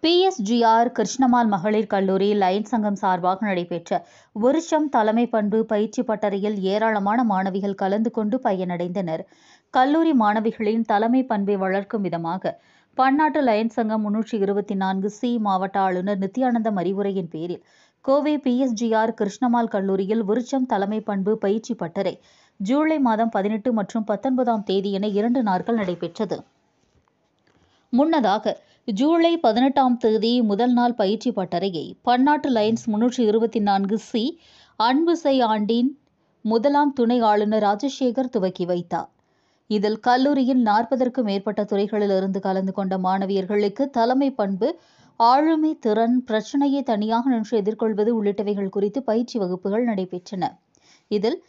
PSGR Krishnammal மகளிர் கல்லூரி Lions சங்கம் சார்பாக நடைபெற்ற விருட்சம் தலைமை பண்பு பயிற்சி பட்டறையில் ஏராளமான மாணவிகள் கலந்து கொண்டு பயனடைந்தனர். கல்லூரி மாணவிகளின் தலைமை பண்பை வளர்க்கும் விதமாக பன்னாட்டு லயன்ஸ் சங்கம் 324C மாவட்ட ஆளுநர் நித்யானந்தம் அறிவுரையின் பேரில் கோவை பிஎஸ்ஜிஆர் கிருஷ்ணம்மாள் கல்லூரியில் விருட்சம் தலைமை பண்பு பயிற்சி பட்டறை ஜூலை மாதம் 18 மற்றும் 19ஆம் தேதி என 2 நாட்கள் நடைபெற்றது. முன்னதாக ஜூலை 18ஆம் தேதி முதல் நாள் பயிற்சி பட்டறையை பன்னாட்டு லயன்ஸ் 324C அன்புசை ஆண்டின் முதலாம் துணை ஆளுநர் ராஜசேகர் துவக்கி வைத்தார். இதில் கல்லூரியின் 40க்கும் மேற்பட்ட துறைகளிலிருந்து கலந்து கொண்ட மாணவியர்களுக்கு தலைமை பண்பு, ஆளுமை திறன், பிரச்சினையை தனியாக நின்று எதிர்கொள்வது உள்ளிட்டவைகள் குறித்து பயிற்சி வகுப்புகள் நடைபெற்றன. இதில்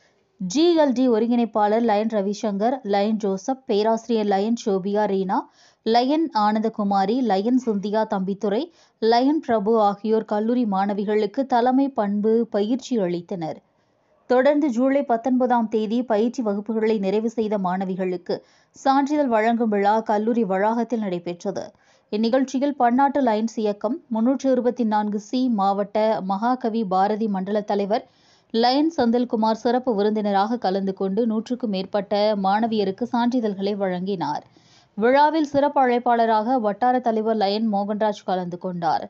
GLD ஒருங்கிணைப்பாளர் லயன் ரவிசங்கர், லயன் ஜோசப், பேராசிரியர் Lion Shobia Reena, Lion Anandakumari, Lion Cynthia Thambidurai, Lion Prabhu ஆகியோர் கல்லூரி மாணவிகளுக்கு தலைமை பண்பு பயிற்சி அளித்தனர். தொடர்ந்து ஜூலை 19ஆம் தேதி பயிற்சி வகுப்புகளை நிறைவு செய்த மாணவிகளுக்கு சான்றிதழ் வழங்கும் விழா கல்லூரி வளாகத்தில் நடைபெற்றது. இந்நிகழ்ச்சியில் பன்னாட்டு லயன்ஸ் இயக்கம் 324C மாவட்ட மகாகவி பாரதி மண்டல தலைவர் லயன் செந்தில்குமார் சிறப்பு விருந்தினராக கலந்து கொண்டு 100க்கும் மேற்பட்ட மாணவியருக்கு சான்றிதழ்களை வழங்கினார். விழாவில் சிறப்பு அழைப்பாளராக வட்டார தலைவர் லயன் மோகன்ராஜ் கலந்து கொண்டார்.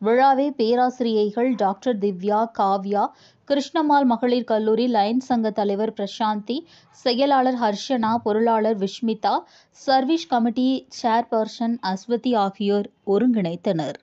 விழாவை பேராசிரியைகள் டாக்டர் திவ்யா, காவ்யா, கிருஷ்ணம்மாள் மகளிர் கல்லூரி லயன்ஸ் சங்க தலைவர் பிரசாந்தி, செயலாளர் ஹர்ஷனா, பொருளாளர் Vishmitha, service committee chairperson Aswathi ஆகியோர் ஒருங்கிணைத்தனர்.